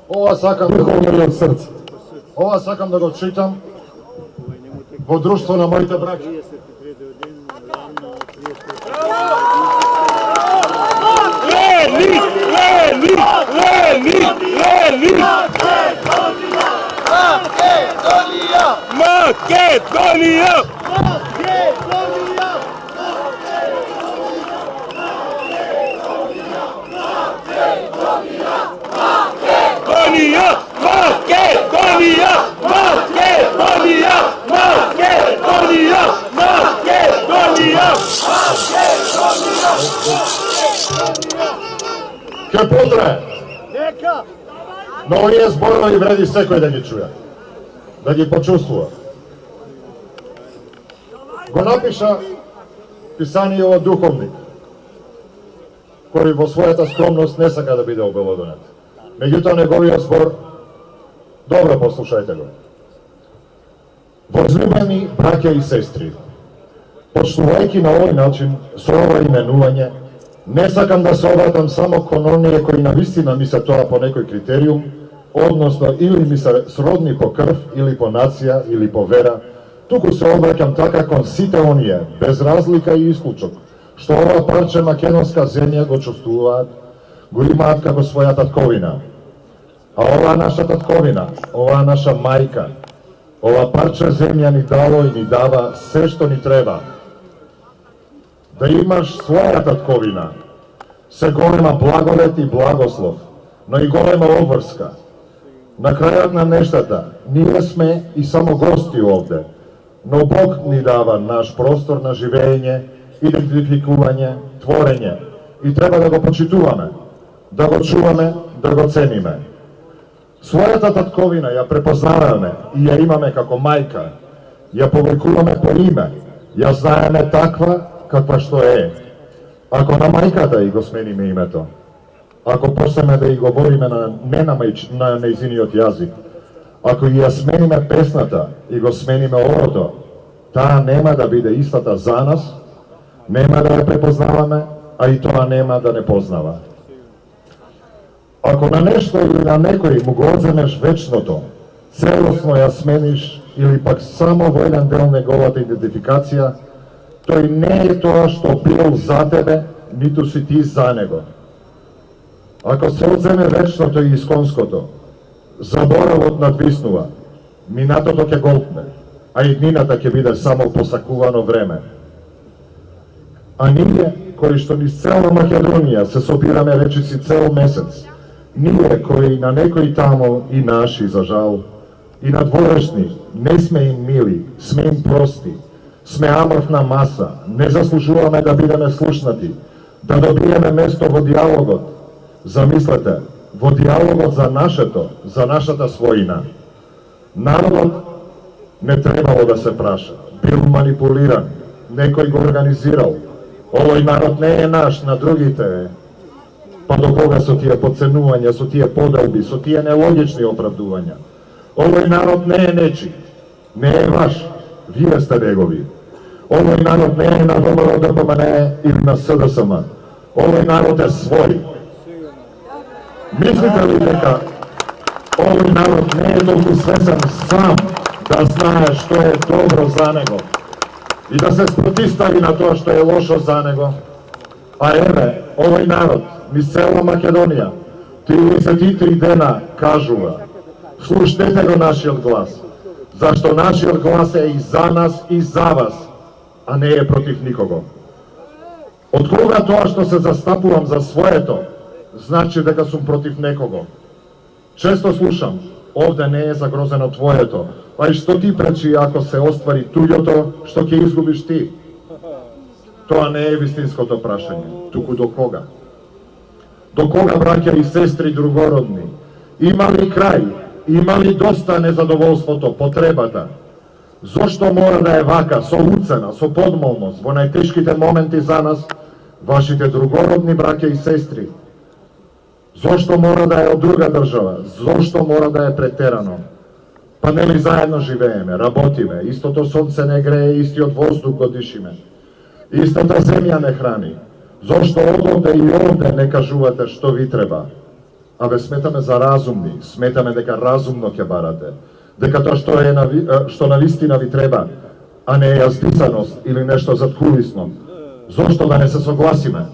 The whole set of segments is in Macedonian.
Ова сакам да Духовно од срце. Ова сакам да го читам во друштво на моите браќа. Македонија! Македонија! Македонија! Македонија! Македонија! Македонија! Ке потрае. Но оние зборови вреди секој да ги чуе, да ги почувствува. Го напиша писанијево духовник, кој во својата скромност не сака да биде обелоденет. Меѓутоа неговиот збор, добро послушајте го. Возлюбени браќа и сестри, почнувајќи на овој начин, со ова именување, не сакам да се обратам само кон оние кои навистина ми се тоа по некој критериум, односно или ми се сродни по крв, или по нација, или по вера, туку се обраќам така кон сите оние, без разлика и исклучок, што ова парче македонска земја го чувствуваат, го имаат како своја татковина. А оваа наша татковина, оваа наша мајка, ова парче земја ни дало и ни дава се што ни треба. Да имаш своја татковина, се голема благодет и благослов, но и голема обврска. На крајот на нештата, ние сме и само гости овде, но Бог ни дава наш простор на живење, идентификување, творење и треба да го почитуваме, да го чуваме, да го цениме. Својата татковина ја препознаваме и ја имаме како мајка, ја повлекуваме по име, ја знаеме таква каква што е. Ако на мајката и го смениме името, ако почнеме да и говориме на нејзиниот јазик, ако и ја смениме песната и го смениме орото, таа нема да биде истата за нас, нема да ја препознаваме, а и тоа нема да не познава. Ако на нешто или на некој му го одземеш вечното, целосно ја смениш или пак само во еден дел неговата идентификација, тој не е тоа што бил за тебе, ниту си ти за него. Ако се одземе вечното и исконското, заборавот надвиснува, минатото ќе голтне, а иднината ќе биде само посакувано време. А ние, кои што низ цела Македонија се собираме речиси цел месец, ние кои на некои тамо и наши, за жал, и надворешни, не сме им мили, сме им прости, сме аморфна маса, не заслужуваме да бидеме слушнати, да добиеме место во диалогот. Замислете, во диалогот за нашето, за нашата својина. Народот не требало да се праша, бил манипулиран, некој го организирал. Овој народ не е наш, на другите е. Па до кога со тие подценувања, со тие поделби, со тие нелогични оправдувања? Овој народ не е нечи, не е ваш, вие сте негови. Овој народ не е на ВМРО ДПМН или на СДСМ. Овој народ е свој. Мислите ли дека овој народ не е толку свесен сам да знае што е добро за него и да се спротистави на тоа што е лошо за него? А еве, овој народ, низ цела Македонија, 33 дена кажува: слушнете го нашиот глас, зашто нашиот глас е и за нас и за вас, а не е против никого. Од кога тоа што се застапувам за своето, значи дека сум против некого? Често слушам: овде не е загрозено твоето, а и што ти пречи ако се оствари туѓото, што ќе изгубиш ти? Тоа не е вистинското прашање, туку до кога? До кога, браќа и сестри другородни? Има ли крај? Има ли доста незадоволството, потребата? Зошто мора да е вака, со уцена, со подмолност, во најтешките моменти за нас, вашите другородни браќа и сестри? Зошто мора да е од друга држава? Зошто мора да е претерано? Па нели заедно живееме, работиме, истото сонце не грее, истиот воздух го дишиме, истата земја не храни. Зошто одовде и овде не кажувате што ви треба? а ве сметаме за разумни, сметаме дека разумно ќе барате, дека тоа што навистина ви треба, а не е јаздисаност или нешто задкулисно. Зошто да не се согласиме?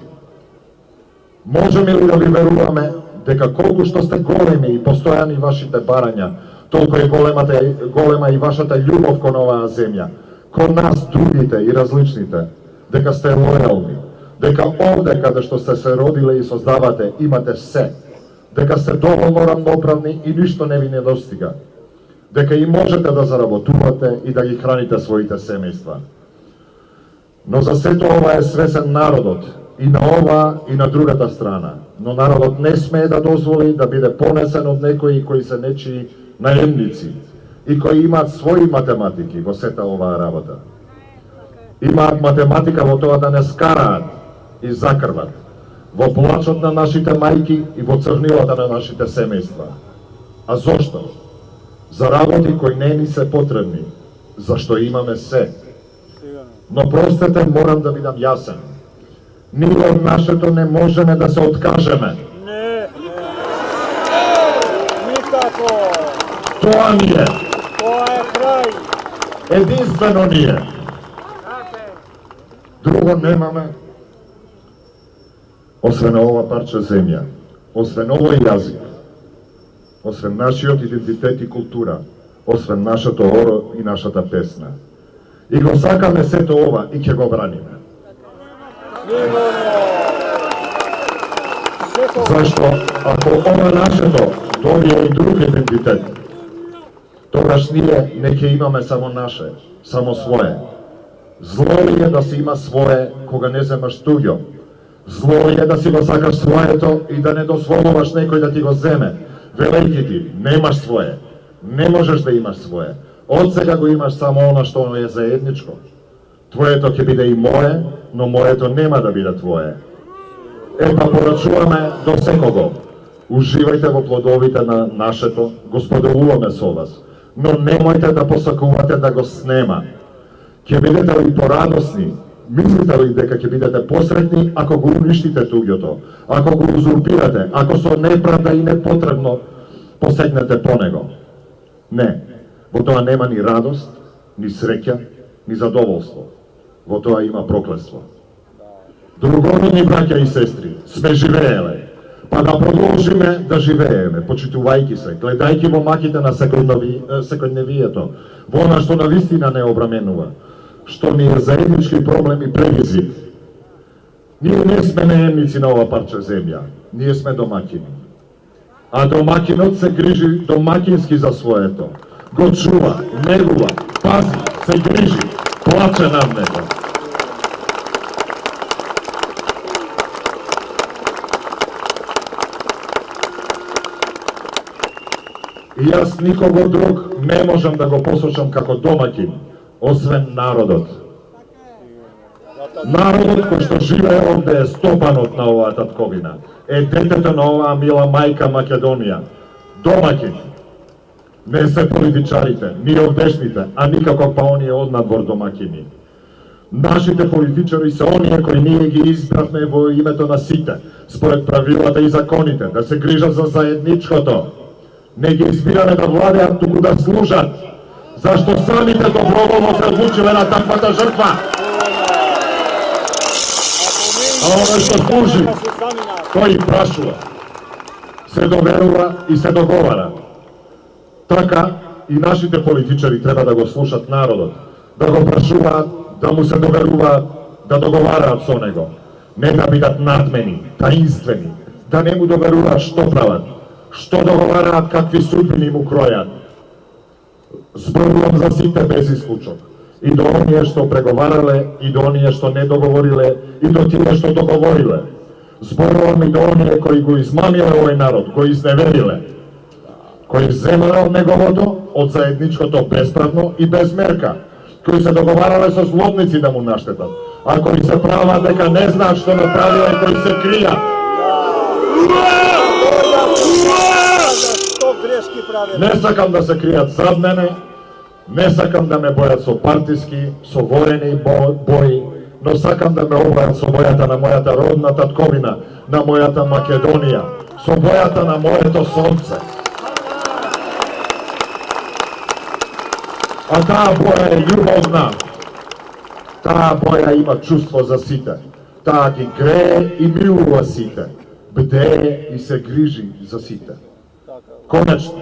Можеме ли да ви веруваме дека колку што сте големи и постојани вашите барања, толку е голема и вашата љубов кон оваа земја, кон нас другите и различните, дека сте лојални, дека овде каде што сте се родиле и создавате имате се, дека сте доволно рамноправни и ништо не ви недостига, дека и можете да заработувате и да ги храните своите семејства. Но за сето ова е свесен народот, и на ова и на другата страна, но народот не смее да дозволи да биде понесен од некои кои се нечии наемници и кои имаат своји математики во сета оваа работа. Имаат математика во тоа да не скараат и закрват, во плачот на нашите мајки и во црнилата на нашите семејства. А зошто? За работи кои не ни се потребни, зашто имаме се. Но простете, морам да бидам јасен. Ние од нашето не можеме да се откажеме. Не. Никако. Тоа ни е. Тоа е крај. Единствено ние. Друго немаме. Освен ова парче земја, освен овој јазик, освен нашиот идентитет и култура, освен нашето оро и нашата песна. И го сакаме сето ова и ќе го браниме. Зашто, ако ова нашето добие и друг идентитет, тогаш ние не ќе имаме само наше, само свое. Зло ли е да си има свое кога не земаш туѓо? Зло ли е да си го сакаш своето и да не дозволуваш некој да ти го земе, велејќи ти, немаш свое, не можеш да имаш свое. Од сега го имаш само она што е заедничко. Твоето ќе биде и мое, но моето нема да биде твое. Па порачуваме до секого. Уживајте во плодовите на нашето, го споделуваме со вас, но немојте да посакувате да го снема. Ќе бидете ли порадосни? Мислите ли дека ќе бидете посретни ако го уништите туѓото, ако го узурпирате, ако со неправда и непотребно посегнете по него? Не, во тоа нема ни радост, ни среќа, ни задоволство. Во тоа има проклетство. Другородни браќа и сестри, сме живееле, па да продолжиме да живееме, почитувајќи се, гледајќи во маките на секојдневието, во она што навистина не обраменува, што ни е заеднички проблем и предизвик. Ние не сме наемници на ова парче земја, ние сме домакини. А домакинот се грижи домакински за своето, го чува, негува, пази, се грижи, плаче над него. И јас никого друг не можам да го посочам како домакин, освен народот. Народот кој што живее онде е стопанот на оваа татковина, е детето на оваа мила мајка Македонија. Домакин. Не се политичарите, ни овдешните, а никако па оние однадвор домакини. Нашите политичари се оние кои ние ги избравме во името на сите, според правилата и законите, да се грижат за заедничкото. Не ги избираме да владеат, туку да служат. Зашто самите доброволно се одлучиле на таквата жртва? А оној што служи, тој прашува, се доверува и се договара. Така и нашите политичари треба да го слушат народот, да го прашуваат, да му се доверуваат, да договараат со него. Не да бидат надмени, таинствени, да не му доверуваат што прават, што договараат, какви судбини му кројат. Зборувам за сите без исклучок. И до оние што преговарале, и до оние што не договориле, и до тие што договориле. Зборувам и до оние кои го измамиле овој народ, кои изневериле, кои земале од неговото, од заедничкото бесправно и без мерка, кои се договарале со злобници да му наштетат, а кои се прават дека не знаат што направиле и кои се кријат. Не сакам да се кријат зад мене, не сакам да ме бојат со партиски, со ворени бои, но сакам да ме обајат со бојата на мојата родна татковина, на мојата Македонија, со бојата на моето сонце. А таа боја е љубовна. Таа боја има чувство за сите. Таа ги грее и милува сите. Бдее и се грижи за сите. Конечно,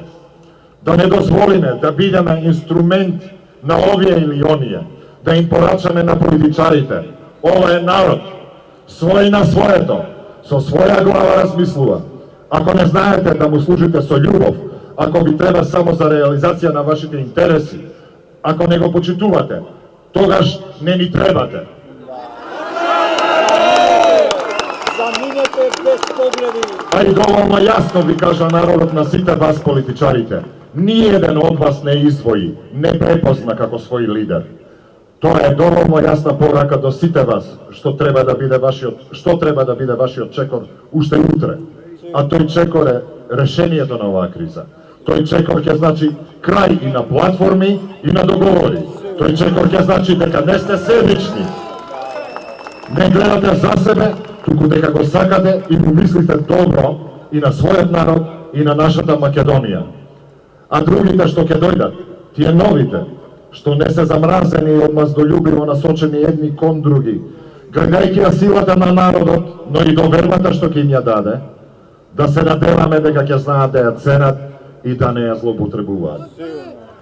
да не дозволиме да бидеме инструмент на овие или оние, да им порачаме на политичарите. Ова е народ, свој на своето, со своја глава размислува. Ако не знаете да му служите со љубов, ако ви треба само за реализација на вашите интереси, ако не го почитувате, тогаш не ни требате. Заминете без погледи. А и доволно јасно ви кажа народот на сите вас политичарите. Ниеден од вас не извои, не препозна како свој лидер. Тоа е доволно јасна порака до сите вас, што треба да биде вашиот чекор уште утре. А тој чекор е решението на оваа криза. Тој чекор ќе значи крај и на платформи и на договори. Тој чекор ќе значи дека не сте себични. Не гледате за себе, туку дека го сакате и му мислите добро и на својот народ и на нашата Македонија. А другите што ќе дојдат, тие новите, што не се замразени и одмаздолюбиво насочени едни кон други, гледајќи ја силата на народот, но и довербата што ќе им ја даде, да се надеваме дека ќе знаат да ја ценат и да не ја злоупотребуваат.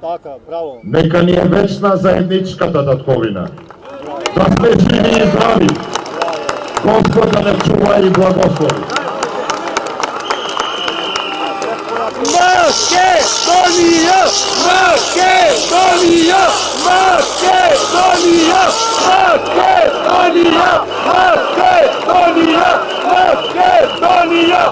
Така, браво. Нека ни е вечна заедничката татковина. Да сме живи и здрави. Господ да не чува и благослови. Македонија! Македонија! Македонија! Македонија! Македонија! Македонија!